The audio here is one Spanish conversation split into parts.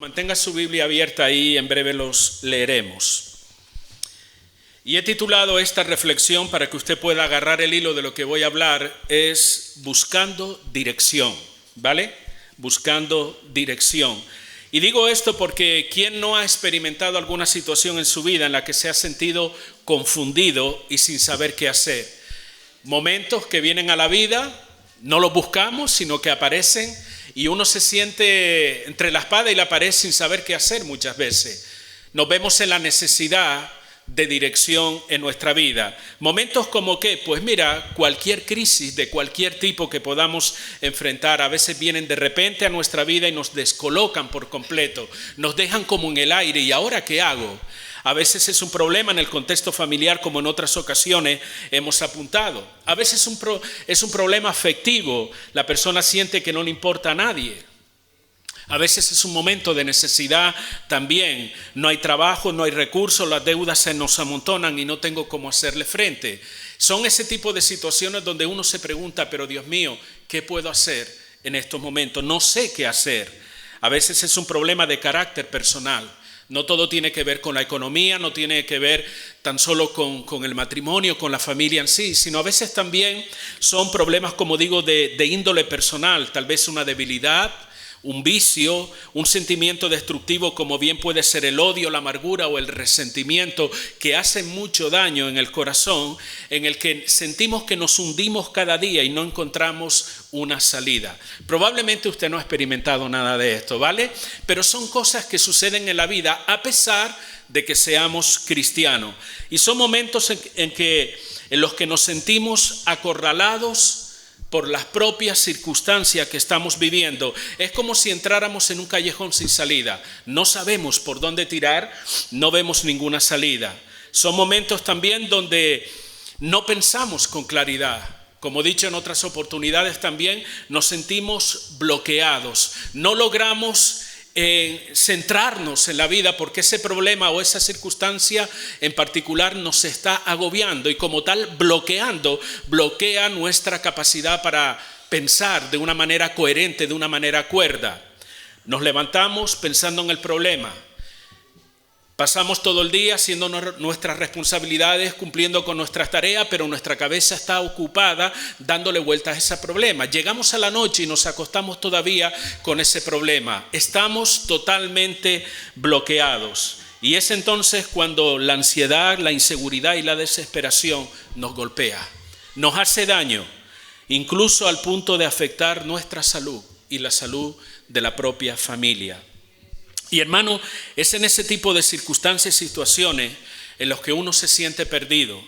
Mantenga su Biblia abierta ahí, en breve los leeremos. Y he titulado esta reflexión, para que usted pueda agarrar el hilo de lo que voy a hablar, es Buscando Dirección, ¿vale? Buscando Dirección. Y digo esto porque ¿quién no ha experimentado alguna situación en su vida en la que se ha sentido confundido y sin saber qué hacer? Momentos que vienen a la vida, no los buscamos, sino que aparecen y uno se siente entre la espada y la pared sin saber qué hacer muchas veces. Nos vemos en la necesidad de dirección en nuestra vida. Momentos como que, pues mira, cualquier crisis de cualquier tipo que podamos enfrentar, a veces vienen de repente a nuestra vida y nos descolocan por completo, nos dejan como en el aire. ¿Y ahora qué hago? A veces es un problema en el contexto familiar, como en otras ocasiones hemos apuntado. A veces es un problema afectivo. La persona siente que no le importa a nadie. A veces es un momento de necesidad también. No hay trabajo, no hay recursos, las deudas se nos amontonan y no tengo cómo hacerle frente. Son ese tipo de situaciones donde uno se pregunta, pero Dios mío, ¿qué puedo hacer en estos momentos? No sé qué hacer. A veces es un problema de carácter personal. No todo tiene que ver con la economía, no tiene que ver tan solo con el matrimonio, con la familia en sí, sino a veces también son problemas, como digo, de índole personal, tal vez una debilidad, un vicio, un sentimiento destructivo como bien puede ser el odio, la amargura o el resentimiento, que hacen mucho daño en el corazón, en el que sentimos que nos hundimos cada día y no encontramos una salida. Probablemente usted no ha experimentado nada de esto, ¿vale? Pero son cosas que suceden en la vida a pesar de que seamos cristianos. Y son momentos en los que nos sentimos acorralados por las propias circunstancias que estamos viviendo. Es como si entráramos en un callejón sin salida. No sabemos por dónde tirar, no vemos ninguna salida. Son momentos también donde no pensamos con claridad. Como he dicho en otras oportunidades también, nos sentimos bloqueados. No logramos centrarnos en la vida porque ese problema o esa circunstancia en particular nos está agobiando y como tal bloquea nuestra capacidad para pensar de una manera coherente, de una manera cuerda. Nos levantamos pensando en el problema. Pasamos todo el día haciendo nuestras responsabilidades, cumpliendo con nuestras tareas, pero nuestra cabeza está ocupada dándole vueltas a ese problema. Llegamos a la noche y nos acostamos todavía con ese problema. Estamos totalmente bloqueados. Y es entonces cuando la ansiedad, la inseguridad y la desesperación nos golpea. Nos hace daño, incluso al punto de afectar nuestra salud y la salud de la propia familia. Y hermano, es en ese tipo de circunstancias y situaciones en los que uno se siente perdido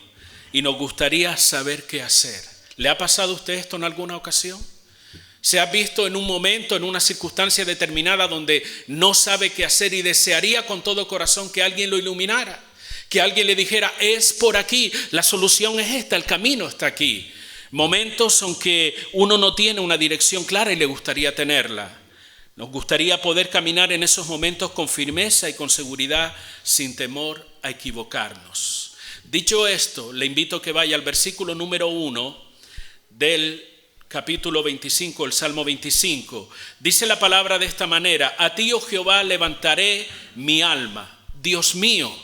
y nos gustaría saber qué hacer. ¿Le ha pasado a usted esto en alguna ocasión? ¿Se ha visto en un momento, en una circunstancia determinada donde no sabe qué hacer y desearía con todo corazón que alguien lo iluminara? Que alguien le dijera, es por aquí, la solución es esta, el camino está aquí. Momentos en que uno no tiene una dirección clara y le gustaría tenerla. Nos gustaría poder caminar en esos momentos con firmeza y con seguridad, sin temor a equivocarnos. Dicho esto, le invito a que vaya al versículo número 1 del capítulo 25, el Salmo 25. Dice la palabra de esta manera: a ti, oh Jehová, levantaré mi alma. Dios mío,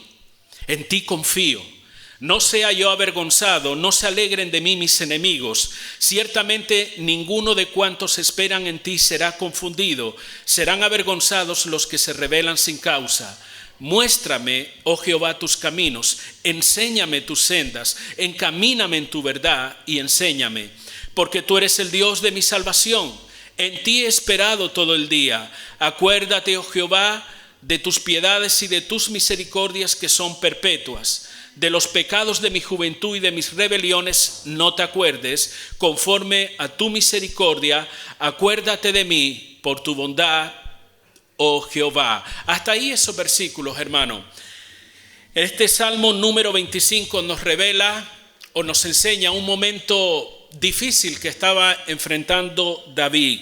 en ti confío. No sea yo avergonzado, no se alegren de mí mis enemigos. Ciertamente ninguno de cuantos esperan en ti será confundido. Serán avergonzados los que se rebelan sin causa. Muéstrame, oh Jehová, tus caminos, enséñame tus sendas, encamíname en tu verdad y enséñame. Porque tú eres el Dios de mi salvación, en ti he esperado todo el día. Acuérdate, oh Jehová, de tus piedades y de tus misericordias que son perpetuas. De los pecados de mi juventud y de mis rebeliones no te acuerdes. Conforme a tu misericordia, acuérdate de mí por tu bondad, oh Jehová. Hasta ahí esos versículos, hermano. Este Salmo número 25 nos revela o nos enseña un momento difícil que estaba enfrentando David.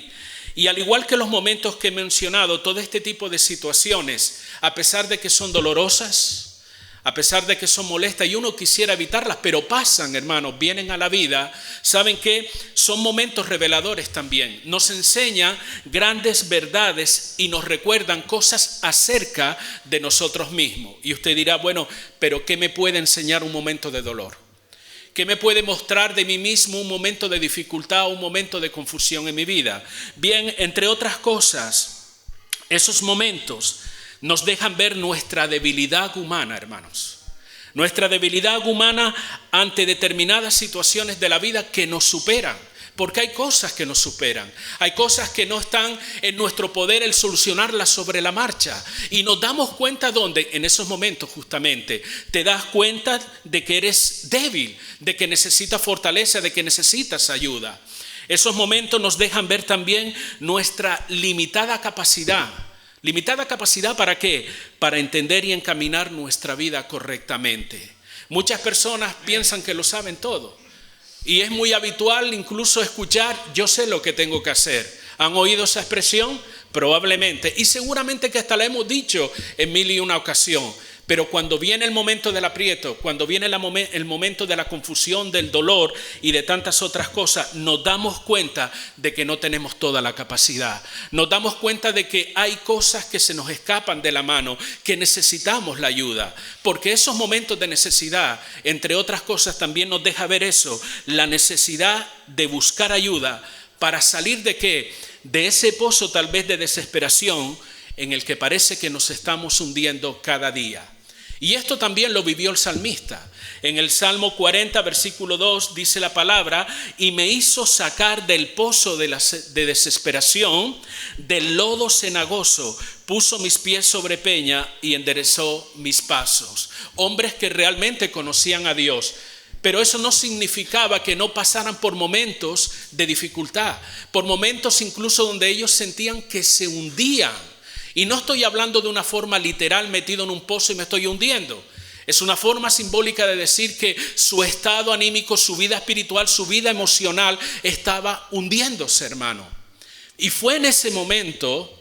Y al igual que los momentos que he mencionado, todo este tipo de situaciones, a pesar de que son dolorosas, a pesar de que son molestas y uno quisiera evitarlas, pero pasan, hermanos, vienen a la vida. ¿Saben qué? Son momentos reveladores también. Nos enseñan grandes verdades y nos recuerdan cosas acerca de nosotros mismos. Y usted dirá, bueno, pero ¿qué me puede enseñar un momento de dolor? ¿Qué me puede mostrar de mí mismo un momento de dificultad o un momento de confusión en mi vida? Bien, entre otras cosas, esos momentos nos dejan ver nuestra debilidad humana, hermanos. Nuestra debilidad humana ante determinadas situaciones de la vida que nos superan. Porque hay cosas que nos superan. Hay cosas que no están en nuestro poder el solucionarlas sobre la marcha. Y nos damos cuenta ¿dónde? En esos momentos justamente. Te das cuenta de que eres débil, de que necesitas fortaleza, de que necesitas ayuda. Esos momentos nos dejan ver también nuestra limitada capacidad. ¿Limitada capacidad para qué? Para entender y encaminar nuestra vida correctamente. Muchas personas piensan que lo saben todo. Y es muy habitual incluso escuchar, yo sé lo que tengo que hacer. ¿Han oído esa expresión? Probablemente. Y seguramente que hasta la hemos dicho en mil y una ocasión. Pero cuando viene el momento del aprieto, cuando viene el momento de la confusión, del dolor y de tantas otras cosas, nos damos cuenta de que no tenemos toda la capacidad. Nos damos cuenta de que hay cosas que se nos escapan de la mano, que necesitamos la ayuda. Porque esos momentos de necesidad, entre otras cosas, también nos deja ver eso, la necesidad de buscar ayuda para salir de ¿qué? De ese pozo tal vez de desesperación en el que parece que nos estamos hundiendo cada día. Y esto también lo vivió el salmista. En el Salmo 40, versículo 2, dice la palabra, y me hizo sacar del pozo de desesperación, del lodo cenagoso, puso mis pies sobre peña y enderezó mis pasos. Hombres que realmente conocían a Dios. Pero eso no significaba que no pasaran por momentos de dificultad, por momentos incluso donde ellos sentían que se hundían. Y no estoy hablando de una forma literal, metido en un pozo y me estoy hundiendo. Es una forma simbólica de decir que su estado anímico, su vida espiritual, su vida emocional estaba hundiéndose, hermano. Y fue en ese momento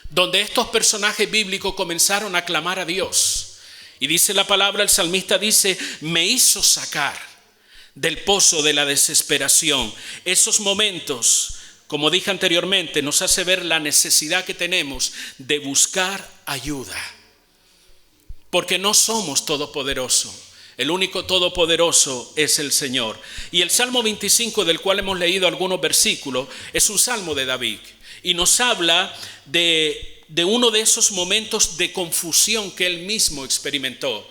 donde estos personajes bíblicos comenzaron a clamar a Dios. Y dice la palabra, el salmista dice, me hizo sacar del pozo de la desesperación. Esos momentos, como dije anteriormente, nos hace ver la necesidad que tenemos de buscar ayuda. Porque no somos todopoderosos. El único todopoderoso es el Señor. Y el Salmo 25, del cual hemos leído algunos versículos, es un salmo de David. Y nos habla de uno de esos momentos de confusión que él mismo experimentó.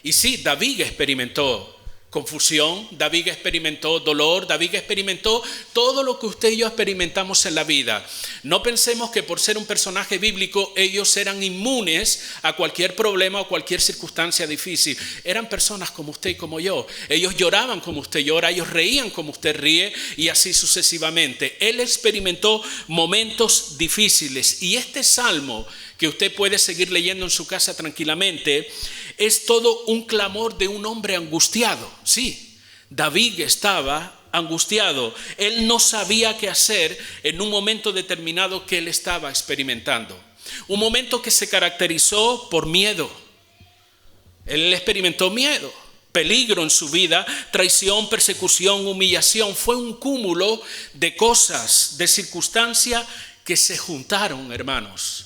Y sí, David experimentó confusión, David experimentó dolor, David experimentó todo lo que usted y yo experimentamos en la vida. No pensemos que por ser un personaje bíblico ellos eran inmunes a cualquier problema o cualquier circunstancia difícil. Eran personas como usted y como yo. Ellos lloraban como usted llora, ellos reían como usted ríe y así sucesivamente. Él experimentó momentos difíciles y este salmo que usted puede seguir leyendo en su casa tranquilamente, es todo un clamor de un hombre angustiado. Sí, David estaba angustiado. Él no sabía qué hacer en un momento determinado que él estaba experimentando. Un momento que se caracterizó por miedo. Él experimentó miedo, peligro en su vida, traición, persecución, humillación. Fue un cúmulo de cosas, de circunstancias que se juntaron, hermanos.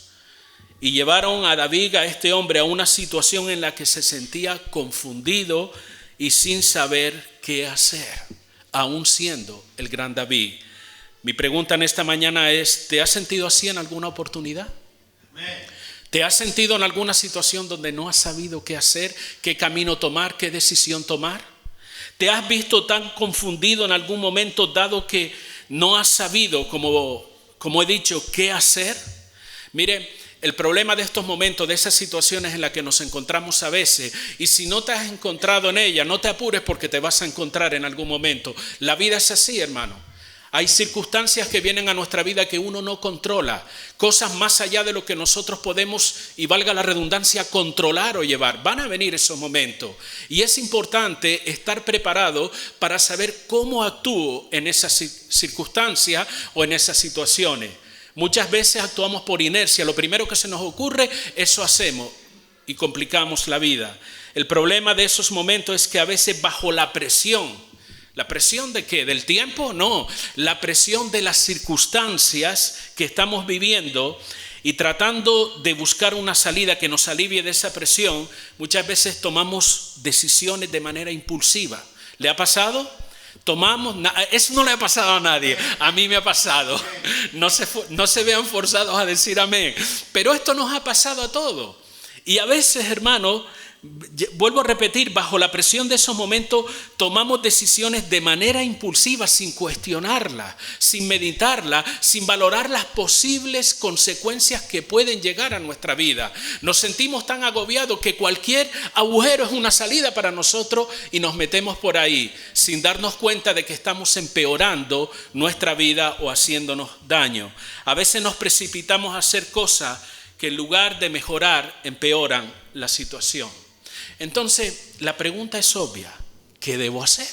Y llevaron a David, a este hombre, a una situación en la que se sentía confundido y sin saber qué hacer, aún siendo el gran David. Mi pregunta en esta mañana es, ¿te has sentido así en alguna oportunidad? ¿Te has sentido en alguna situación donde no has sabido qué hacer, qué camino tomar, qué decisión tomar? ¿Te has visto tan confundido en algún momento dado que no has sabido, como he dicho, qué hacer? Mire, el problema de estos momentos, de esas situaciones en las que nos encontramos a veces, y si no te has encontrado en ella, no te apures porque te vas a encontrar en algún momento. La vida es así, hermano. Hay circunstancias que vienen a nuestra vida que uno no controla, cosas más allá de lo que nosotros podemos, y valga la redundancia, controlar o llevar. Van a venir esos momentos y es importante estar preparado para saber cómo actúo en esas circunstancias o en esas situaciones. Muchas veces actuamos por inercia, lo primero que se nos ocurre, eso hacemos. y complicamos la vida. El problema de esos momentos es que a veces bajo ¿la presión de qué? ¿Del tiempo? No, la presión de las circunstancias que estamos viviendo y tratando de buscar una salida que nos alivie de esa presión, muchas veces tomamos decisiones de manera impulsiva. ¿Le ha pasado? Eso no le ha pasado a nadie, a mí me ha pasado. No se vean forzados a decir amén, pero esto nos ha pasado a todos. Y a veces, hermano, vuelvo a repetir, bajo la presión de esos momentos tomamos decisiones de manera impulsiva, sin cuestionarlas, sin meditarlas, sin valorar las posibles consecuencias que pueden llegar a nuestra vida. Nos sentimos tan agobiados que cualquier agujero es una salida para nosotros y nos metemos por ahí, sin darnos cuenta de que estamos empeorando nuestra vida o haciéndonos daño. A veces nos precipitamos a hacer cosas que en lugar de mejorar, empeoran la situación. Entonces, la pregunta es obvia. ¿Qué debo hacer?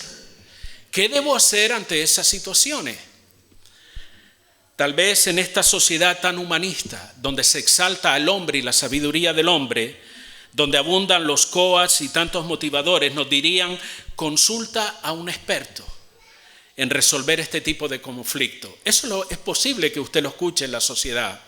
¿Qué debo hacer ante esas situaciones? Tal vez en esta sociedad tan humanista, donde se exalta al hombre y la sabiduría del hombre, donde abundan los coach y tantos motivadores, nos dirían, consulta a un experto en resolver este tipo de conflicto. Eso es posible que usted lo escuche en la sociedad.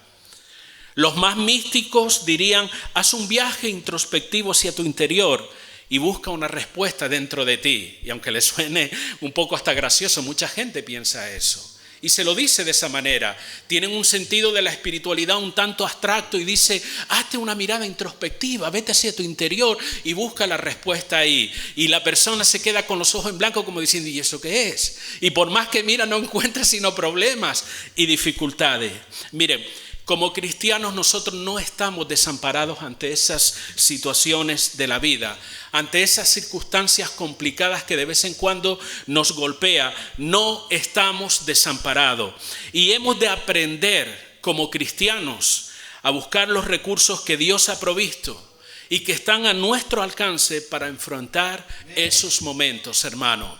Los más místicos dirían, haz un viaje introspectivo hacia tu interior y busca una respuesta dentro de ti. Y aunque le suene un poco hasta gracioso, mucha gente piensa eso. Y se lo dice de esa manera. Tienen un sentido de la espiritualidad un tanto abstracto y dice, hazte una mirada introspectiva, vete hacia tu interior y busca la respuesta ahí. Y la persona se queda con los ojos en blanco como diciendo, ¿y eso qué es? Y por más que mira no encuentra sino problemas y dificultades. Miren, como cristianos nosotros no estamos desamparados ante esas situaciones de la vida, ante esas circunstancias complicadas que de vez en cuando nos golpea. No estamos desamparados y hemos de aprender como cristianos a buscar los recursos que Dios ha provisto y que están a nuestro alcance para enfrentar esos momentos, hermano.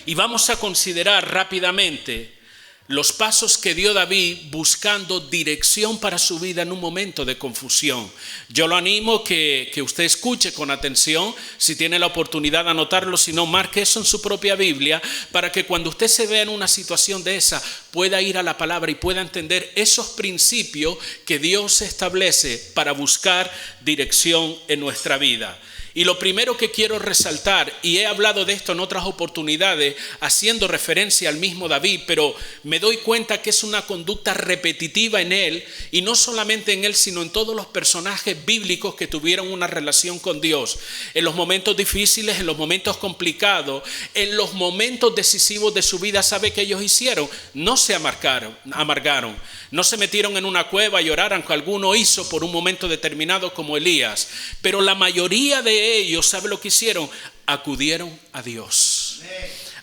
Y vamos a considerar rápidamente los pasos que dio David buscando dirección para su vida en un momento de confusión. Yo lo animo que usted escuche con atención, si tiene la oportunidad de anotarlo, si no, marque eso en su propia Biblia, para que cuando usted se vea en una situación de esa, pueda ir a la palabra y pueda entender esos principios que Dios establece para buscar dirección en nuestra vida. Y lo primero que quiero resaltar, y he hablado de esto en otras oportunidades, haciendo referencia al mismo David, pero me doy cuenta que es una conducta repetitiva en él, y no solamente en él, sino en todos los personajes bíblicos que tuvieron una relación con Dios. En los momentos difíciles, en los momentos complicados, en los momentos decisivos de su vida, ¿sabe qué ellos hicieron? No se amargaron, no se metieron en una cueva a llorar, aunque alguno hizo por un momento determinado como Elías, pero la mayoría de ellos, ¿sabe lo que hicieron? Acudieron a Dios.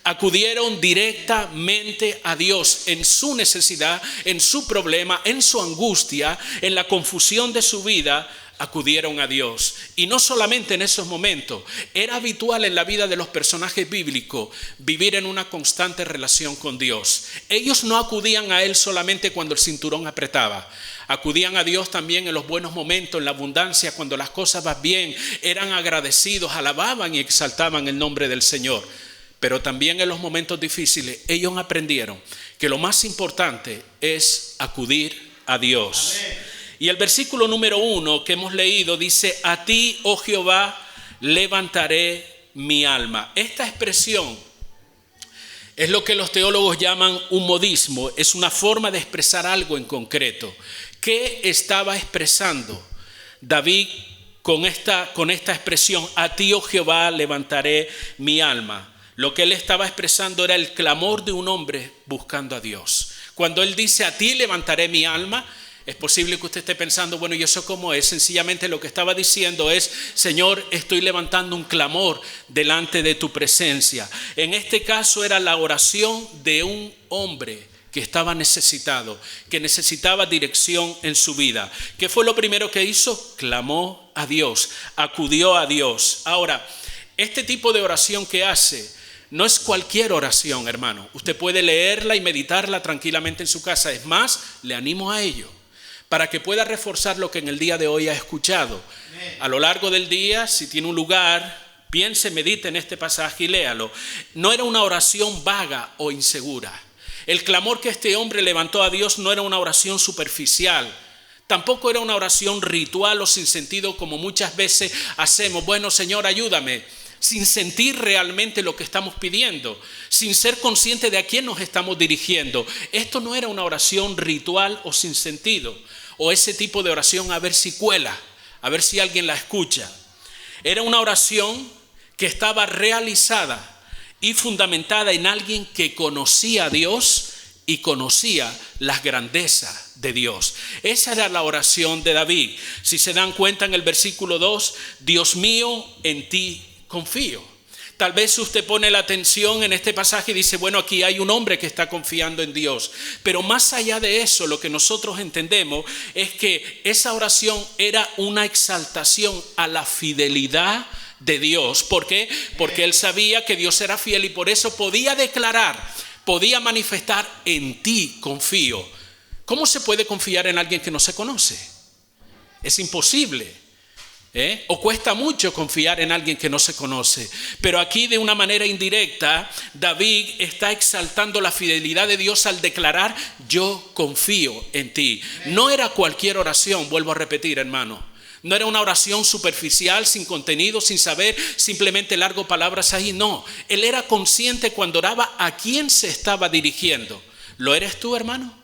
Acudieron directamente a Dios en su necesidad, en su problema, en su angustia, en la confusión de su vida. Acudieron a Dios. Y no solamente en esos momentos, era habitual en la vida de los personajes bíblicos vivir en una constante relación con Dios. Ellos no acudían a Él solamente cuando el cinturón apretaba. Acudían a Dios también en los buenos momentos, en la abundancia, cuando las cosas van bien. Eran agradecidos, alababan y exaltaban el nombre del Señor. Pero también en los momentos difíciles, ellos aprendieron que lo más importante es acudir a Dios. Amén. Y el versículo número 1 que hemos leído dice, a ti, oh Jehová, levantaré mi alma. Esta expresión es lo que los teólogos llaman un modismo, es una forma de expresar algo en concreto. ¿Qué estaba expresando David con esta expresión? A ti, oh Jehová, levantaré mi alma. Lo que él estaba expresando era el clamor de un hombre buscando a Dios. Cuando él dice, a ti levantaré mi alma, es posible que usted esté pensando, bueno, ¿y eso cómo es? Sencillamente lo que estaba diciendo es, Señor, estoy levantando un clamor delante de tu presencia. En este caso era la oración de un hombre que estaba necesitado, que necesitaba dirección en su vida. ¿Qué fue lo primero que hizo? Clamó a Dios, acudió a Dios. Ahora, este tipo de oración que hace no es cualquier oración, hermano. Usted puede leerla y meditarla tranquilamente en su casa. Es más, le animo a ello. para que pueda reforzar lo que en el día de hoy ha escuchado. A lo largo del día, si tiene un lugar, piense, medite en este pasaje y léalo. No era una oración vaga o insegura. El clamor que este hombre levantó a Dios no era una oración superficial. Tampoco era una oración ritual o sin sentido como muchas veces hacemos. Bueno, Señor, ayúdame. Sin sentir realmente lo que estamos pidiendo, sin ser consciente de a quién nos estamos dirigiendo. Esto no era una oración ritual o sin sentido, o ese tipo de oración a ver si cuela, a ver si alguien la escucha. Era una oración que estaba realizada y fundamentada en alguien que conocía a Dios y conocía las grandezas de Dios. Esa era la oración de David. Si se dan cuenta en el versículo 2, Dios mío, en ti confío. Tal vez usted pone la atención en este pasaje y dice, bueno, aquí hay un hombre que está confiando en Dios. Pero más allá de eso, lo que nosotros entendemos es que esa oración era una exaltación a la fidelidad de Dios. ¿Por qué? Porque él sabía que Dios era fiel y por eso podía declarar, podía manifestar, en ti confío. ¿Cómo se puede confiar en alguien que no se conoce? Es imposible. O cuesta mucho confiar en alguien que no se conoce. Pero aquí de una manera indirecta, David está exaltando la fidelidad de Dios al declarar, yo confío en ti. No era cualquier oración, vuelvo a repetir, hermano. No era una oración superficial, sin contenido, sin saber, simplemente largo palabras ahí. No, él era consciente cuando oraba a quién se estaba dirigiendo. ¿Lo eres tú, hermano?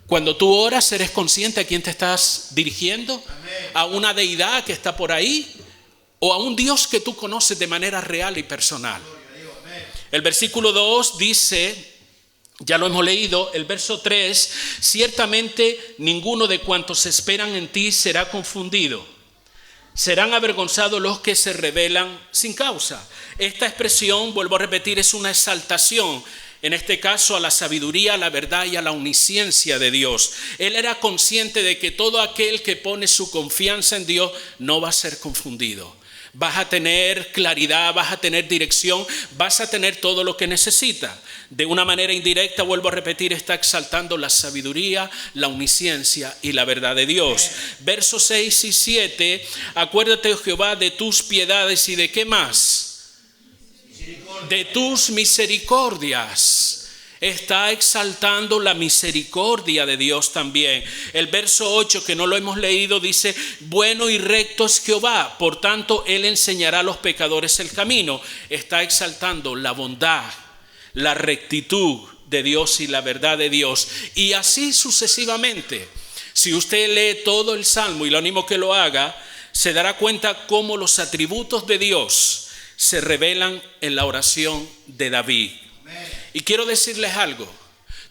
Cuando tú oras, ¿eres consciente a quién te estás dirigiendo? Amén. ¿A una deidad que está por ahí? ¿O a un Dios que tú conoces de manera real y personal? El versículo 2 dice, ya lo hemos leído, el verso 3, ciertamente ninguno de cuantos esperan en ti será confundido. Serán avergonzados los que se rebelan sin causa. Esta expresión, vuelvo a repetir, es una exaltación. En este caso a la sabiduría, a la verdad y a la omnisciencia de Dios. Él era consciente de que todo aquel que pone su confianza en Dios no va a ser confundido. Vas a tener claridad, vas a tener dirección, vas a tener todo lo que necesita. De una manera indirecta, vuelvo a repetir, está exaltando la sabiduría, la omnisciencia y la verdad de Dios. Versos 6 y 7, acuérdate, oh Jehová, de tus piedades y de qué más. De tus misericordias. Está exaltando la misericordia de Dios también. El verso 8, que no lo hemos leído, dice, bueno y recto es Jehová, por tanto él enseñará a los pecadores el camino. Está exaltando la bondad, la rectitud de Dios y la verdad de Dios. Y así sucesivamente. Si usted lee todo el Salmo, y lo animo que lo haga, se dará cuenta cómo los atributos de Dios se revelan en la oración de David. Y quiero decirles algo,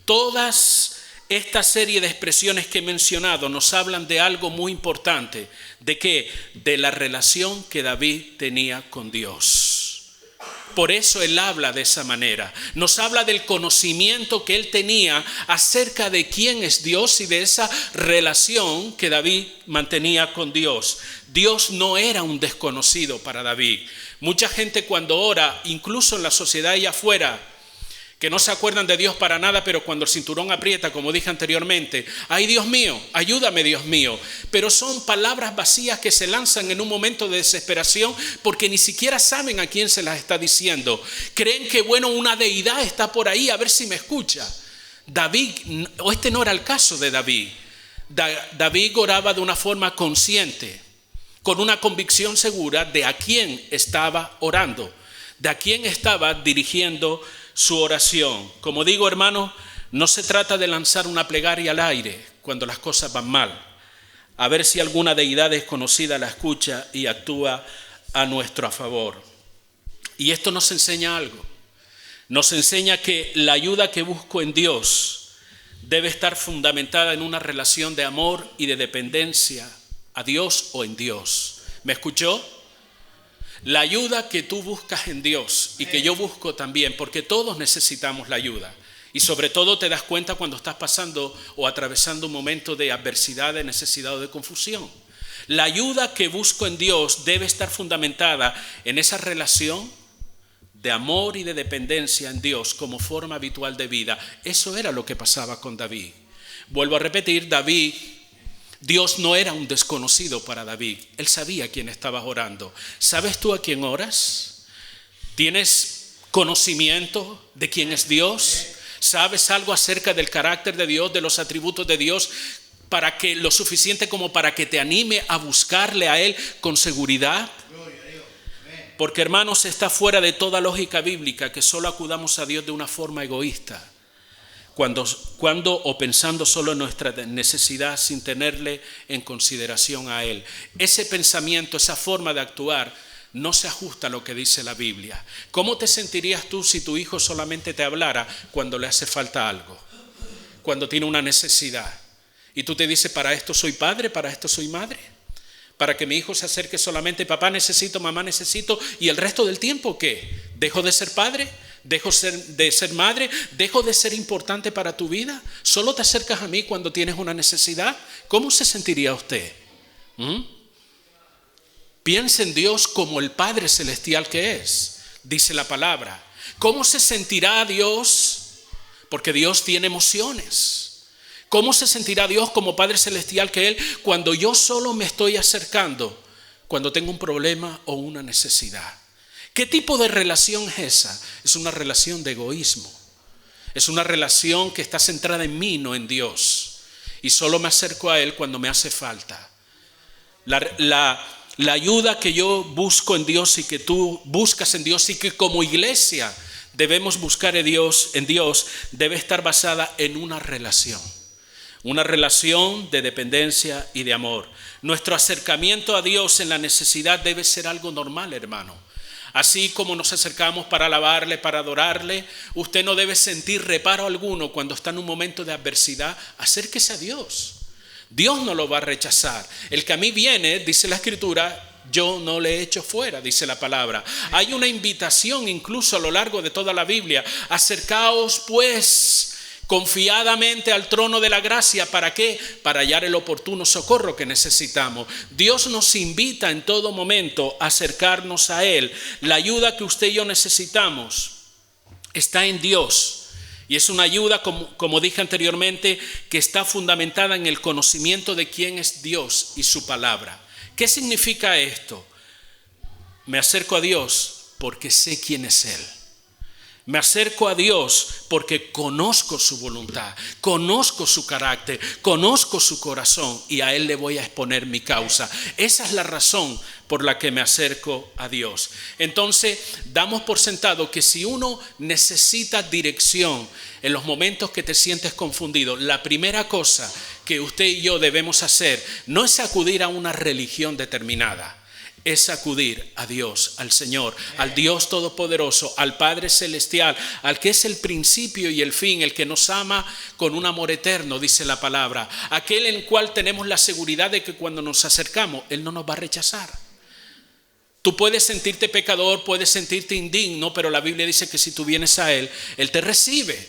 todas esta serie de expresiones que he mencionado nos hablan de algo muy importante. ¿De qué? De la relación que David tenía con Dios. Por eso él habla de esa manera. Nos habla del conocimiento que él tenía acerca de quién es Dios y de esa relación que David mantenía con Dios. Dios no era un desconocido para David. Mucha gente cuando ora, incluso en la sociedad y afuera, que no se acuerdan de Dios para nada, pero cuando el cinturón aprieta, como dije anteriormente, ay Dios mío, ayúdame Dios mío. Pero son palabras vacías que se lanzan en un momento de desesperación porque ni siquiera saben a quién se las está diciendo. Creen que bueno, una deidad está por ahí, a ver si me escucha. David, o este no era el caso de David. David oraba de una forma consciente, con una convicción segura de a quién estaba orando, de a quién estaba dirigiendo su oración. Como digo, hermano, no se trata de lanzar una plegaria al aire cuando las cosas van mal, a ver si alguna deidad desconocida la escucha y actúa a nuestro favor. Y esto nos enseña algo. Nos enseña que la ayuda que busco en Dios debe estar fundamentada en una relación de amor y de dependencia a Dios o en Dios. ¿Me escuchó? La ayuda que tú buscas en Dios y que yo busco también, porque todos necesitamos la ayuda. Y sobre todo te das cuenta cuando estás pasando o atravesando un momento de adversidad, de necesidad o de confusión. La ayuda que busco en Dios debe estar fundamentada en esa relación de amor y de dependencia en Dios como forma habitual de vida. Eso era lo que pasaba con David. Vuelvo a repetir, David Dios no era un desconocido para David. Él sabía a quién estabas orando. ¿Sabes tú a quién oras? ¿Tienes conocimiento de quién es Dios? ¿Sabes algo acerca del carácter de Dios, de los atributos de Dios, para que lo suficiente como para que te anime a buscarle a Él con seguridad? Porque, hermanos, está fuera de toda lógica bíblica que solo acudamos a Dios de una forma egoísta. Cuando o pensando solo en nuestra necesidad sin tenerle en consideración a Él. Ese pensamiento, esa forma de actuar no se ajusta a lo que dice la Biblia. ¿Cómo te sentirías tú si tu hijo solamente te hablara cuando le hace falta algo? Cuando tiene una necesidad. Y tú te dices, para esto soy padre, para esto soy madre. Para que mi hijo se acerque solamente, papá necesito, mamá necesito, y el resto del tiempo, ¿qué? ¿Dejo de ser padre? ¿Dejo de ser madre? ¿Dejo de ser importante para tu vida? ¿Solo te acercas a mí cuando tienes una necesidad? ¿Cómo se sentiría usted? Piensa en Dios como el Padre Celestial que es, dice la palabra. ¿Cómo se sentirá Dios? Porque Dios tiene emociones. ¿Cómo se sentirá Dios como Padre Celestial que Él cuando yo solo me estoy acercando cuando tengo un problema o una necesidad? ¿Qué tipo de relación es esa? Es una relación de egoísmo. Es una relación que está centrada en mí, no en Dios. Y solo me acerco a Él cuando me hace falta. La ayuda que yo busco en Dios y que tú buscas en Dios y que como iglesia debemos buscar en Dios debe estar basada en una relación. Una relación de dependencia y de amor. Nuestro acercamiento a Dios en la necesidad debe ser algo normal, hermano. Así como nos acercamos para alabarle, para adorarle, usted no debe sentir reparo alguno cuando está en un momento de adversidad. Acérquese a Dios. Dios no lo va a rechazar. El que a mí viene, dice la Escritura, yo no le echo fuera, dice la palabra. Hay una invitación incluso a lo largo de toda la Biblia. Acercaos pues confiadamente al trono de la gracia. ¿Para qué? Para hallar el oportuno socorro que necesitamos. Dios nos invita en todo momento a acercarnos a Él. La ayuda que usted y yo necesitamos está en Dios. Y es una ayuda, como dije anteriormente, que está fundamentada en el conocimiento de quién es Dios y su palabra. ¿Qué significa esto? Me acerco a Dios porque sé quién es Él. Me acerco a Dios porque conozco su voluntad, conozco su carácter, conozco su corazón y a Él le voy a exponer mi causa. Esa es la razón por la que me acerco a Dios. Entonces, damos por sentado que si uno necesita dirección en los momentos que te sientes confundido, la primera cosa que usted y yo debemos hacer no es acudir a una religión determinada. Es acudir a Dios, al Señor, al Dios Todopoderoso, al Padre Celestial, al que es el principio y el fin, el que nos ama con un amor eterno, dice la palabra. Aquel en el cual tenemos la seguridad de que cuando nos acercamos, Él no nos va a rechazar. Tú puedes sentirte pecador, puedes sentirte indigno, pero la Biblia dice que si tú vienes a Él, Él te recibe.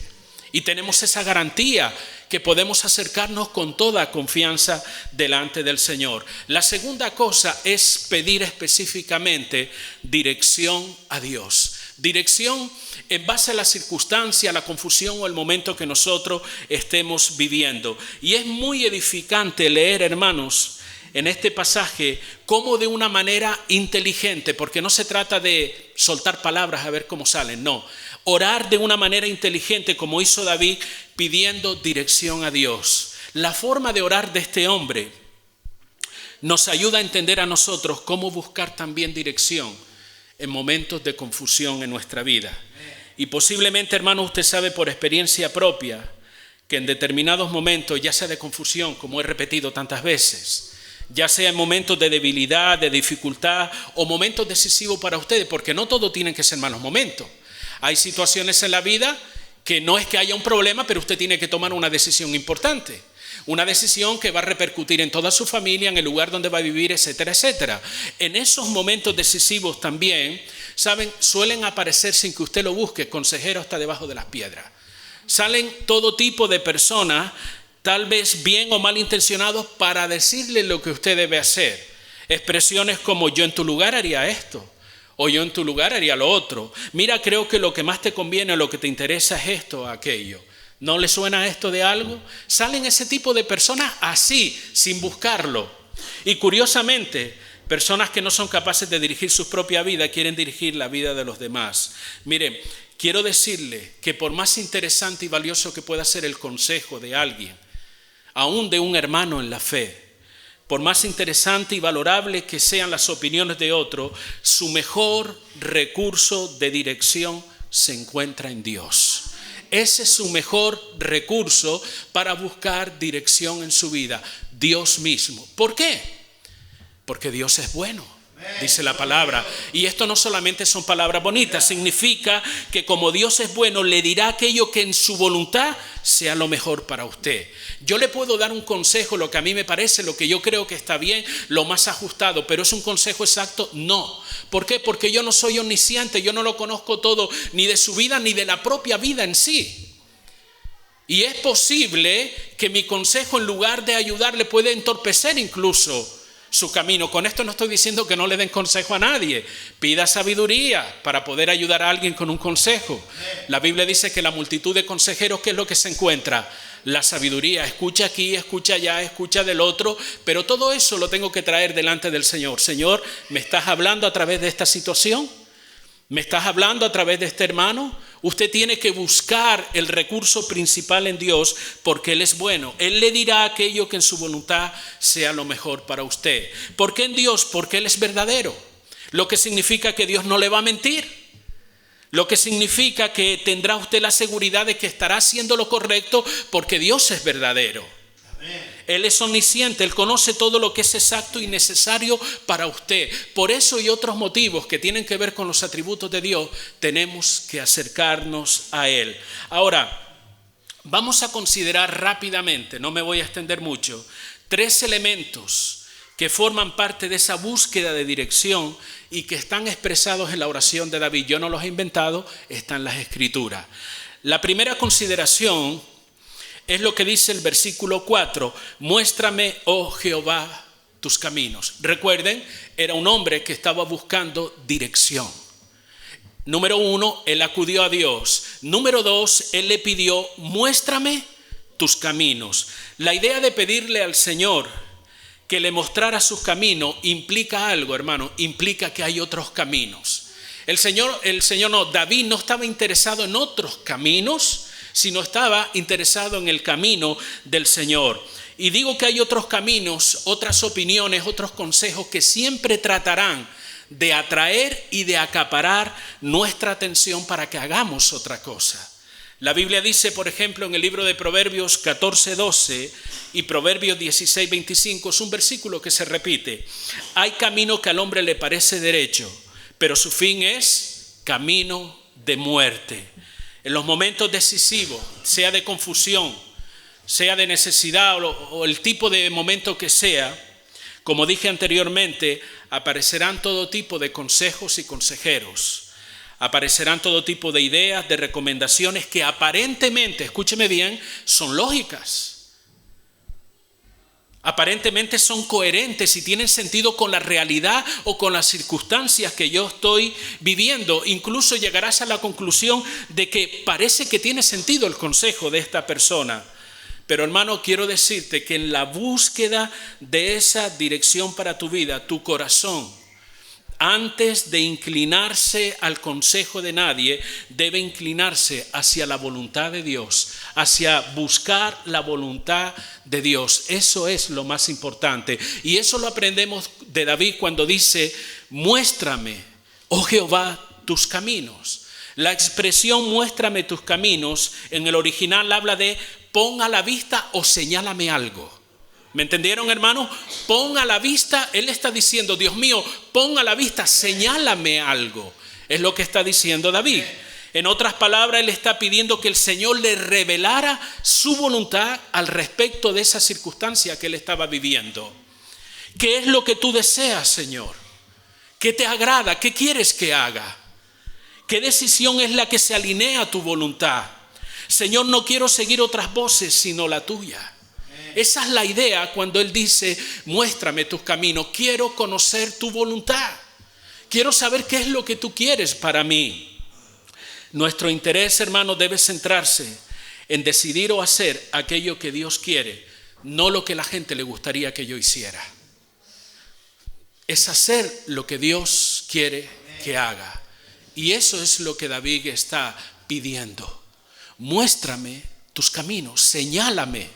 Y tenemos esa garantía que podemos acercarnos con toda confianza delante del Señor. La segunda cosa es pedir específicamente dirección a Dios. Dirección en base a la circunstancia, la confusión o el momento que nosotros estemos viviendo. Y es muy edificante leer, hermanos, en este pasaje, cómo de una manera inteligente, porque no se trata de soltar palabras a ver cómo salen, no. Orar de una manera inteligente como hizo David pidiendo dirección a Dios. La forma de orar de este hombre nos ayuda a entender a nosotros cómo buscar también dirección en momentos de confusión en nuestra vida. Y posiblemente, hermano, usted sabe por experiencia propia que en determinados momentos, ya sea de confusión, como he repetido tantas veces, ya sea en momentos de debilidad, de dificultad o momentos decisivos para ustedes, porque no todo tienen que ser malos momentos. Hay situaciones en la vida que no es que haya un problema, pero usted tiene que tomar una decisión importante. Una decisión que va a repercutir en toda su familia, en el lugar donde va a vivir, etcétera, etcétera. En esos momentos decisivos también, ¿saben? Suelen aparecer sin que usted lo busque, consejeros hasta debajo de las piedras. Salen todo tipo de personas, tal vez bien o mal intencionados, para decirle lo que usted debe hacer. Expresiones como yo en tu lugar haría esto. O yo en tu lugar haría lo otro. Mira, creo que lo que más te conviene o lo que te interesa es esto o aquello. ¿No le suena esto de algo? Salen ese tipo de personas así, sin buscarlo. Y curiosamente, personas que no son capaces de dirigir su propia vida quieren dirigir la vida de los demás. Mire, quiero decirle que por más interesante y valioso que pueda ser el consejo de alguien, aún de un hermano en la fe, por más interesante y valorable que sean las opiniones de otro, su mejor recurso de dirección se encuentra en Dios. Ese es su mejor recurso para buscar dirección en su vida, Dios mismo. ¿Por qué? Porque Dios es bueno, dice la palabra. Y esto no solamente son palabras bonitas, significa que como Dios es bueno, le dirá aquello que en su voluntad sea lo mejor para usted. Yo le puedo dar un consejo, lo que a mí me parece, lo que yo creo que está bien, lo más ajustado, pero ¿es un consejo exacto? No. ¿Por qué? Porque yo no soy omnisciente, yo no lo conozco todo, ni de su vida, ni de la propia vida en sí. Y es posible que mi consejo, en lugar de ayudarle, puede entorpecer incluso su camino. Con esto no estoy diciendo que no le den consejo a nadie. Pida sabiduría para poder ayudar a alguien con un consejo. La Biblia dice que la multitud de consejeros, ¿qué es lo que se encuentra? La sabiduría. Escucha aquí, escucha allá, escucha del otro, pero todo eso lo tengo que traer delante del Señor. Señor, ¿me estás hablando a través de esta situación? ¿Me estás hablando a través de este hermano? Usted tiene que buscar el recurso principal en Dios porque Él es bueno. Él le dirá aquello que en su voluntad sea lo mejor para usted. ¿Por qué en Dios? Porque Él es verdadero. Lo que significa que Dios no le va a mentir. Lo que significa que tendrá usted la seguridad de que estará haciendo lo correcto porque Dios es verdadero. Él es omnisciente, Él conoce todo lo que es exacto y necesario para usted. Por eso y otros motivos que tienen que ver con los atributos de Dios, tenemos que acercarnos a Él. Ahora, vamos a considerar rápidamente, no me voy a extender mucho, 3 elementos que forman parte de esa búsqueda de dirección y que están expresados en la oración de David. Yo no los he inventado, están en las Escrituras. La primera consideración es lo que dice el versículo 4, muéstrame, oh Jehová, tus caminos. Recuerden, era un hombre que estaba buscando dirección. Número 1, él acudió a Dios. Número 2, él le pidió, muéstrame tus caminos. La idea de pedirle al Señor que le mostrara sus caminos implica algo, hermano, implica que hay otros caminos. David no estaba interesado en otros caminos, sino estaba interesado en el camino del Señor. Y digo que hay otros caminos, otras opiniones, otros consejos que siempre tratarán de atraer y de acaparar nuestra atención para que hagamos otra cosa. La Biblia dice, por ejemplo, en el libro de Proverbios 14:12 y Proverbios 16:25, es un versículo que se repite. Hay camino que al hombre le parece derecho, pero su fin es camino de muerte. En los momentos decisivos, sea de confusión, sea de necesidad o el tipo de momento que sea, como dije anteriormente, aparecerán todo tipo de consejos y consejeros. Aparecerán todo tipo de ideas, de recomendaciones que aparentemente, escúcheme bien, son lógicas. Aparentemente son coherentes y tienen sentido con la realidad o con las circunstancias que yo estoy viviendo. Incluso llegarás a la conclusión de que parece que tiene sentido el consejo de esta persona. Pero hermano, quiero decirte que en la búsqueda de esa dirección para tu vida, tu corazón, antes de inclinarse al consejo de nadie, debe inclinarse hacia la voluntad de Dios, hacia buscar la voluntad de Dios. Eso es lo más importante. Y eso lo aprendemos de David cuando dice, muéstrame, oh Jehová, tus caminos. La expresión muéstrame tus caminos, en el original habla de pon a la vista o señálame algo. ¿Me entendieron, hermano? Pon a la vista, él está diciendo, Dios mío, pon a la vista, señálame algo. Es lo que está diciendo David. En otras palabras, él está pidiendo que el Señor le revelara su voluntad al respecto de esa circunstancia que él estaba viviendo. ¿Qué es lo que tú deseas, Señor? ¿Qué te agrada? ¿Qué quieres que haga? ¿Qué decisión es la que se alinea a tu voluntad? Señor, no quiero seguir otras voces sino la tuya. Esa es la idea cuando él dice, muéstrame tus caminos. Quiero conocer tu voluntad. Quiero saber qué es lo que tú quieres para mí. Nuestro interés, hermano, debe centrarse en decidir o hacer aquello que Dios quiere, no lo que la gente le gustaría que yo hiciera. Es hacer lo que Dios quiere que haga. Y eso es lo que David está pidiendo. Muéstrame tus caminos, señálame,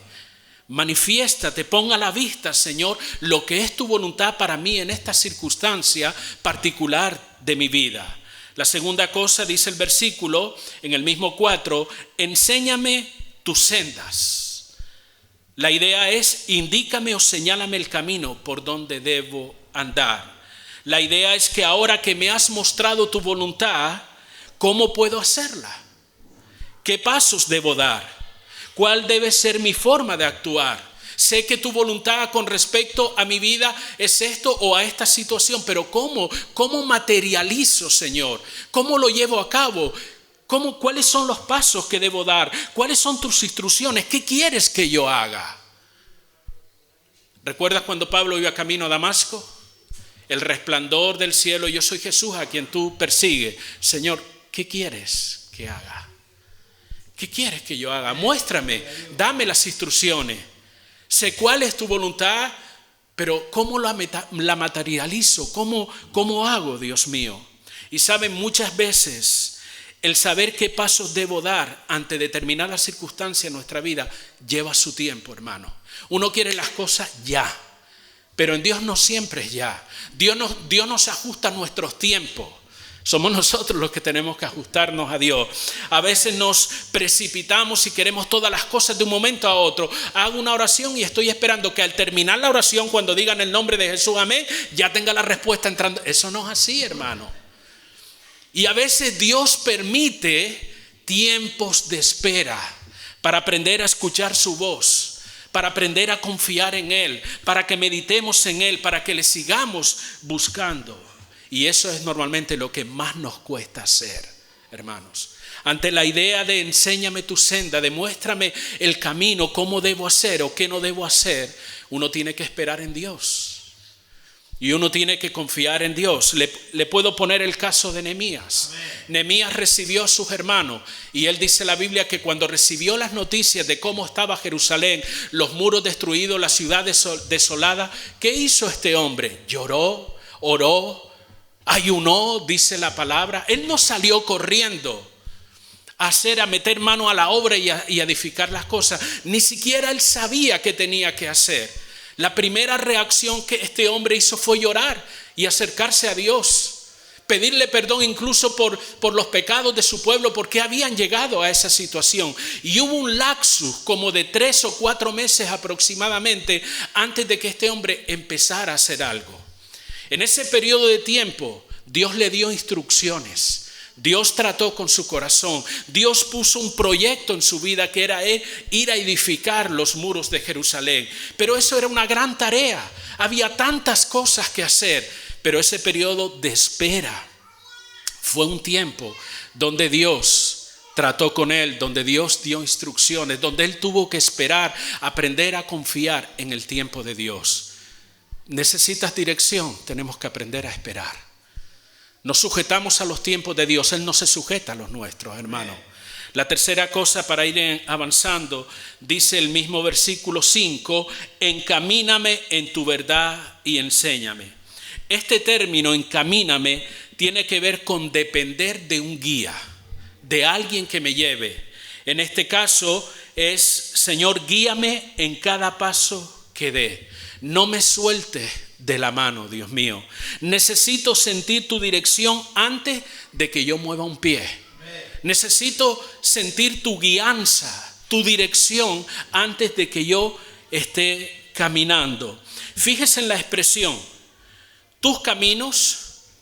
manifiéstate, ponga a la vista, Señor, lo que es tu voluntad para mí en esta circunstancia particular de mi vida. La segunda cosa, dice el versículo en el mismo 4, enséñame tus sendas. La idea es, indícame o señálame el camino por donde debo andar. La idea es que ahora que me has mostrado tu voluntad, ¿cómo puedo hacerla? ¿Qué pasos debo dar? ¿Cuál debe ser mi forma de actuar? Sé que tu voluntad con respecto a mi vida es esto o a esta situación, pero ¿cómo materializo, Señor? ¿Cómo lo llevo a cabo? ¿Cuáles son los pasos que debo dar? ¿Cuáles son tus instrucciones? ¿Qué quieres que yo haga? ¿Recuerdas cuando Pablo iba camino a Damasco? El resplandor del cielo, yo soy Jesús a quien tú persigues. Señor, ¿qué quieres que haga? ¿Qué quieres que yo haga? Muéstrame, dame las instrucciones. Sé cuál es tu voluntad, pero ¿cómo la materializo? ¿Cómo hago, Dios mío? Y saben, muchas veces el saber qué pasos debo dar ante determinadas circunstancias en nuestra vida lleva su tiempo, hermano. Uno quiere las cosas ya, pero en Dios no siempre es ya. Dios nos ajusta a nuestros tiempos. Somos nosotros los que tenemos que ajustarnos a Dios. A veces nos precipitamos y queremos todas las cosas de un momento a otro. Hago una oración y estoy esperando que al terminar la oración, cuando digan el nombre de Jesús, amén, ya tenga la respuesta entrando. Eso no es así, hermano. Y a veces Dios permite tiempos de espera para aprender a escuchar su voz, para aprender a confiar en Él, para que meditemos en Él, para que le sigamos buscando. Y eso es normalmente lo que más nos cuesta hacer, hermanos. Ante la idea de enséñame tu senda, demuéstrame el camino, cómo debo hacer o qué no debo hacer, uno tiene que esperar en Dios. Y uno tiene que confiar en Dios. Le puedo poner el caso de Nehemías. Nehemías recibió a sus hermanos y él dice en la Biblia que cuando recibió las noticias de cómo estaba Jerusalén, los muros destruidos, la ciudad desolada, ¿qué hizo este hombre? Lloró, oró, ayunó, dice la palabra. Él no salió corriendo a meter mano a la obra y a edificar las cosas. Ni siquiera él sabía qué tenía que hacer. La primera reacción que este hombre hizo fue llorar y acercarse a Dios, pedirle perdón incluso por los pecados de su pueblo, porque habían llegado a esa situación. Y hubo un lapsus como de 3 o 4 meses aproximadamente antes de que este hombre empezara a hacer algo. En ese periodo de tiempo, Dios le dio instrucciones. Dios trató con su corazón. Dios puso un proyecto en su vida que era ir a edificar los muros de Jerusalén. Pero eso era una gran tarea. Había tantas cosas que hacer. Pero ese periodo de espera fue un tiempo donde Dios trató con él, donde Dios dio instrucciones, donde él tuvo que esperar, aprender a confiar en el tiempo de Dios. ¿Necesitas dirección? Tenemos que aprender a esperar. Nos sujetamos a los tiempos de Dios. Él no se sujeta a los nuestros, hermano. La tercera cosa para ir avanzando, dice el mismo versículo 5, encamíname en tu verdad y enséñame. Este término, encamíname, tiene que ver con depender de un guía, de alguien que me lleve. En este caso es, Señor, guíame en cada paso que dé. No me sueltes de la mano, Dios mío. Necesito sentir tu dirección antes de que yo mueva un pie. Necesito sentir tu guianza, tu dirección antes de que yo esté caminando. Fíjese en la expresión, tus caminos,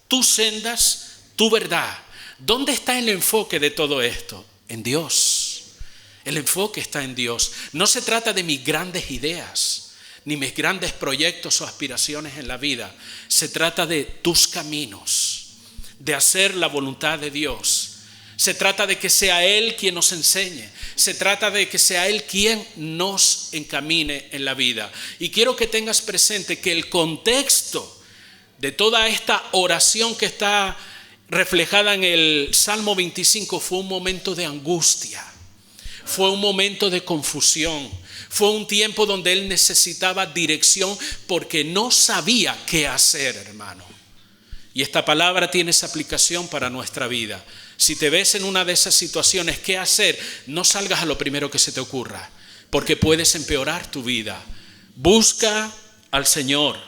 tus sendas, tu verdad. ¿Dónde está el enfoque de todo esto? En Dios. El enfoque está en Dios. No se trata de mis grandes ideas, ni mis grandes proyectos o aspiraciones en la vida. Se trata de tus caminos, de hacer la voluntad de Dios. Se trata de que sea Él quien nos enseñe. Se trata de que sea Él quien nos encamine en la vida. Y quiero que tengas presente que el contexto de toda esta oración que está reflejada en el Salmo 25 fue un momento de angustia. Fue un momento de confusión. Fue un tiempo donde él necesitaba dirección porque no sabía qué hacer, hermano. Y esta palabra tiene esa aplicación para nuestra vida. Si te ves en una de esas situaciones, ¿qué hacer? No salgas a lo primero que se te ocurra, porque puedes empeorar tu vida. Busca al Señor.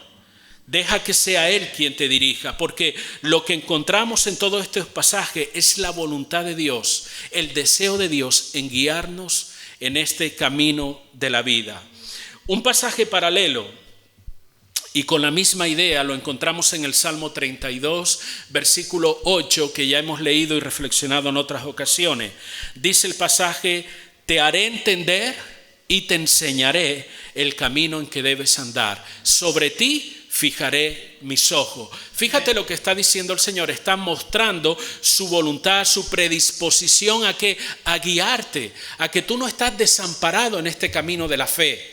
Deja que sea Él quien te dirija, porque lo que encontramos en todos estos pasajes es la voluntad de Dios, el deseo de Dios en guiarnos en este camino de la vida. Un pasaje paralelo y con la misma idea lo encontramos en el Salmo 32, versículo 8, que ya hemos leído y reflexionado en otras ocasiones. Dice el pasaje: te haré entender y te enseñaré el camino en que debes andar. Sobre ti fijaré mis ojos. Fíjate lo que está diciendo el Señor. Está mostrando su voluntad, su predisposición a guiarte, a que tú no estás desamparado en este camino de la fe,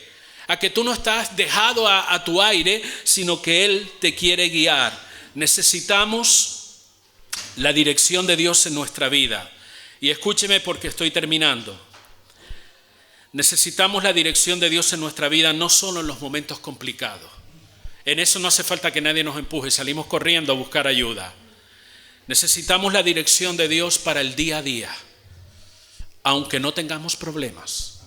a que tú no estás dejado a tu aire, sino que Él te quiere guiar. Necesitamos la dirección de Dios en nuestra vida. Y escúcheme porque estoy terminando. Necesitamos la dirección de Dios en nuestra vida no solo en los momentos complicados. En eso no hace falta que nadie nos empuje, salimos corriendo a buscar ayuda. Necesitamos la dirección de Dios para el día a día, aunque no tengamos problemas,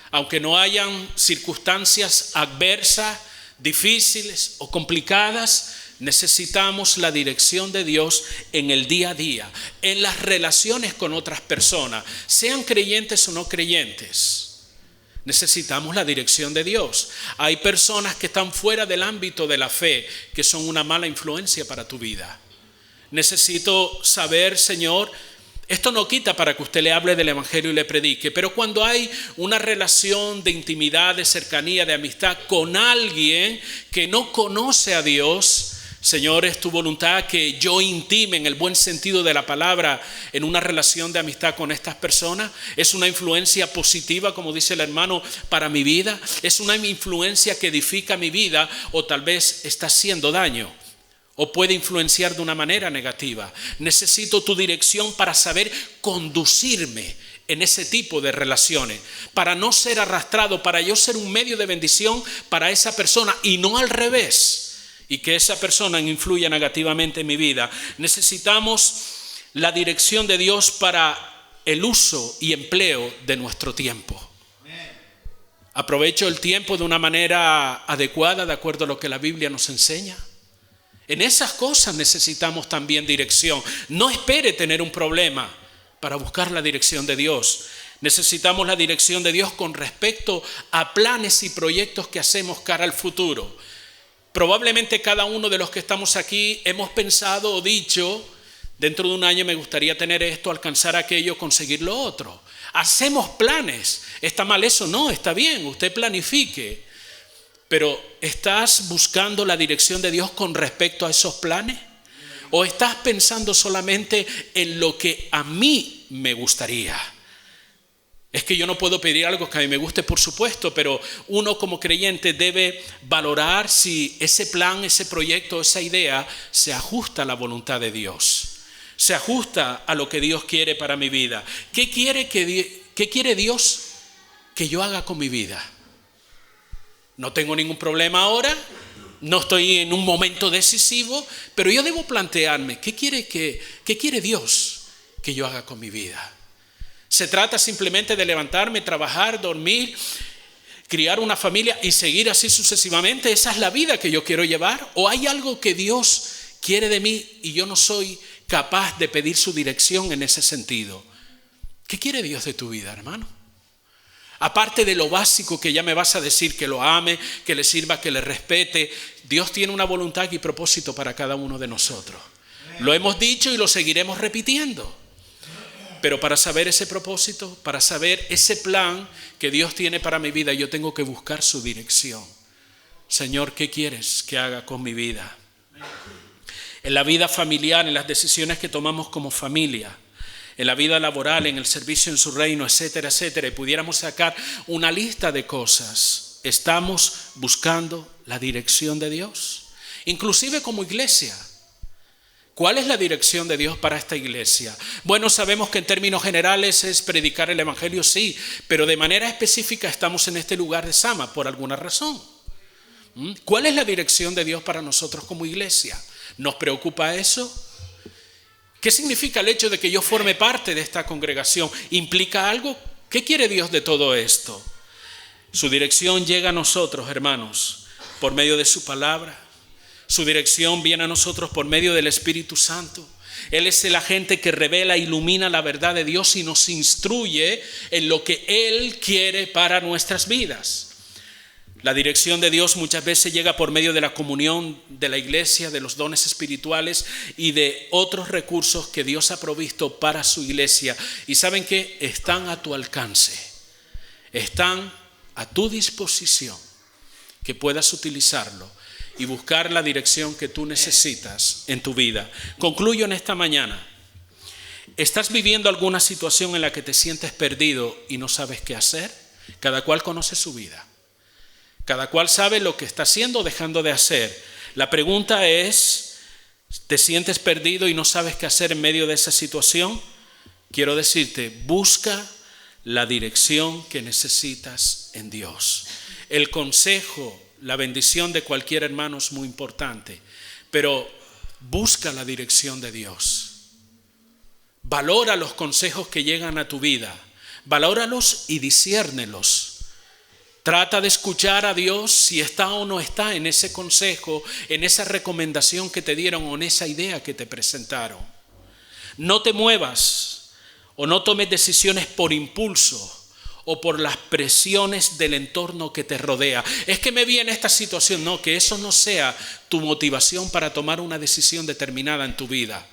aunque no hayan circunstancias adversas, difíciles o complicadas. Necesitamos la dirección de Dios en el día a día, en las relaciones con otras personas, sean creyentes o no creyentes. Necesitamos la dirección de Dios. Hay personas que están fuera del ámbito de la fe, que son una mala influencia para tu vida. Necesito saber, Señor, esto no quita para que usted le hable del evangelio y le predique, pero cuando hay una relación de intimidad, de cercanía, de amistad con alguien que no conoce a Dios, Señor, es tu voluntad que yo intime en el buen sentido de la palabra en una relación de amistad con estas personas. Es una influencia positiva, como dice el hermano, para mi vida. Es una influencia que edifica mi vida, o tal vez está haciendo daño o puede influenciar de una manera negativa. Necesito tu dirección para saber conducirme en ese tipo de relaciones, para no ser arrastrado, para yo ser un medio de bendición para esa persona y no al revés, y que esa persona influya negativamente en mi vida. Necesitamos la dirección de Dios para el uso y empleo de nuestro tiempo. Aprovecho el tiempo de una manera adecuada, de acuerdo a lo que la Biblia nos enseña. En esas cosas necesitamos también dirección. No espere tener un problema para buscar la dirección de Dios. Necesitamos la dirección de Dios con respecto a planes y proyectos que hacemos cara al futuro. Probablemente cada uno de los que estamos aquí hemos pensado o dicho: dentro de un año me gustaría tener esto, alcanzar aquello, conseguir lo otro. Hacemos planes. ¿Está mal eso? No, está bien, usted planifique. Pero ¿estás buscando la dirección de Dios con respecto a esos planes? ¿O estás pensando solamente en lo que a mí me gustaría? Es que yo no puedo pedir algo que a mí me guste, por supuesto, pero uno como creyente debe valorar si ese plan, ese proyecto, esa idea se ajusta a la voluntad de Dios, se ajusta a lo que Dios quiere para mi vida. ¿Qué quiere Dios que yo haga con mi vida? No tengo ningún problema ahora, no estoy en un momento decisivo, pero yo debo plantearme, ¿qué quiere Dios que yo haga con mi vida? ¿Se trata simplemente de levantarme, trabajar, dormir, criar una familia y seguir así sucesivamente? ¿Esa es la vida que yo quiero llevar? ¿O hay algo que Dios quiere de mí y yo no soy capaz de pedir su dirección en ese sentido? ¿Qué quiere Dios de tu vida, hermano? Aparte de lo básico que ya me vas a decir, que lo ame, que le sirva, que le respete, Dios tiene una voluntad y propósito para cada uno de nosotros. Lo hemos dicho y lo seguiremos repitiendo. Pero para saber ese propósito, para saber ese plan que Dios tiene para mi vida, yo tengo que buscar su dirección. Señor, ¿qué quieres que haga con mi vida? En la vida familiar, en las decisiones que tomamos como familia, en la vida laboral, en el servicio en su reino, etcétera, etcétera. Y pudiéramos sacar una lista de cosas. ¿Estamos buscando la dirección de Dios? Inclusive como iglesia. ¿Cuál es la dirección de Dios para esta iglesia? Bueno, sabemos que en términos generales es predicar el evangelio, sí, pero de manera específica estamos en este lugar de Sama por alguna razón. ¿Cuál es la dirección de Dios para nosotros como iglesia? ¿Nos preocupa eso? ¿Qué significa el hecho de que yo forme parte de esta congregación? ¿Implica algo? ¿Qué quiere Dios de todo esto? Su dirección llega a nosotros, hermanos, por medio de su palabra. Su dirección viene a nosotros por medio del Espíritu Santo. Él es el agente que revela, ilumina la verdad de Dios y nos instruye en lo que Él quiere para nuestras vidas. La dirección de Dios muchas veces llega por medio de la comunión de la iglesia, de los dones espirituales y de otros recursos que Dios ha provisto para su iglesia. Y ¿saben qué? Están a tu alcance, están a tu disposición, que puedas utilizarlo y buscar la dirección que tú necesitas en tu vida. Concluyo en esta mañana. ¿Estás viviendo alguna situación en la que te sientes perdido y no sabes qué hacer? Cada cual conoce su vida. Cada cual sabe lo que está haciendo o dejando de hacer. La pregunta es, ¿te sientes perdido y no sabes qué hacer en medio de esa situación? Quiero decirte, busca la dirección que necesitas en Dios. El consejo, la bendición de cualquier hermano es muy importante, pero busca la dirección de Dios. Valora los consejos que llegan a tu vida. Valóralos y disciérnelos. Trata de escuchar a Dios si está o no está en ese consejo, en esa recomendación que te dieron o en esa idea que te presentaron. No te muevas o no tomes decisiones por impulso o por las presiones del entorno que te rodea. Es que me vi en esta situación. No, que eso no sea tu motivación para tomar una decisión determinada en tu vida.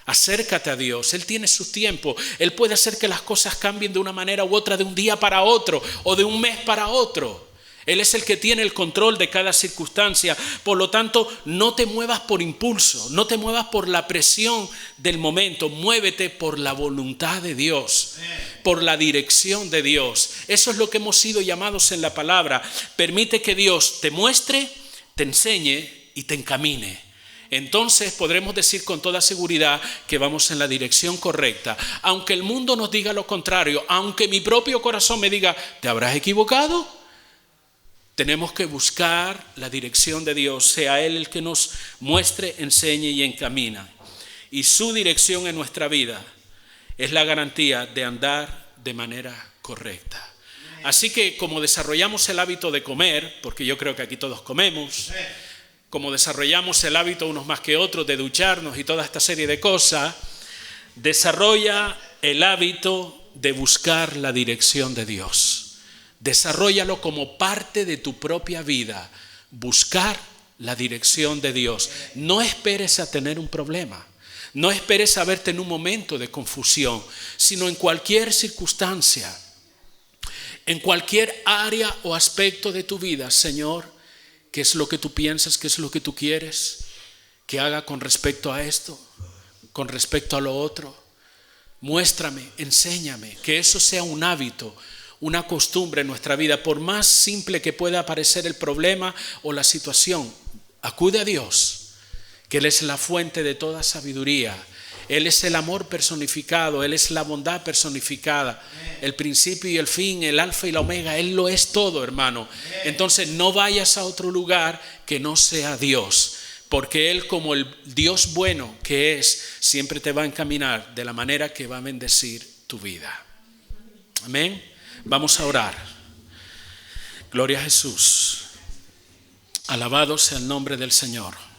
Acércate a Dios, Él tiene su tiempo, Él puede hacer que las cosas cambien de una manera u otra, de un día para otro o de un mes para otro. Él es el que tiene el control de cada circunstancia. Por lo tanto, no te muevas por impulso, no te muevas por la presión del momento, muévete por la voluntad de Dios, por la dirección de Dios. Eso es lo que hemos sido llamados en la palabra. Permite que Dios te muestre, te enseñe y te encamine. Entonces podremos decir con toda seguridad que vamos en la dirección correcta. Aunque el mundo nos diga lo contrario, aunque mi propio corazón me diga, ¿te habrás equivocado? Tenemos que buscar la dirección de Dios, sea Él el que nos muestre, enseñe y encamina. Y su dirección en nuestra vida es la garantía de andar de manera correcta. Así que como desarrollamos el hábito de comer, porque yo creo que aquí todos comemos, como desarrollamos el hábito unos más que otros de ducharnos y toda esta serie de cosas, desarrolla el hábito de buscar la dirección de Dios. Desarróllalo como parte de tu propia vida, buscar la dirección de Dios. No esperes a tener un problema, no esperes a verte en un momento de confusión, sino en cualquier circunstancia, en cualquier área o aspecto de tu vida. Señor, ¿qué es lo que tú piensas? ¿Qué es lo que tú quieres que haga con respecto a esto? ¿Con respecto a lo otro? Muéstrame, enséñame, que eso sea un hábito, una costumbre en nuestra vida. Por más simple que pueda parecer el problema o la situación, acude a Dios, que Él es la fuente de toda sabiduría. Él es el amor personificado, Él es la bondad personificada, el principio y el fin, el alfa y la omega. Él lo es todo, hermano. Entonces no vayas a otro lugar que no sea Dios, porque Él, como el Dios bueno que es, siempre te va a encaminar de la manera que va a bendecir tu vida. Amén. Vamos a orar. Gloria a Jesús. Alabado sea el nombre del Señor.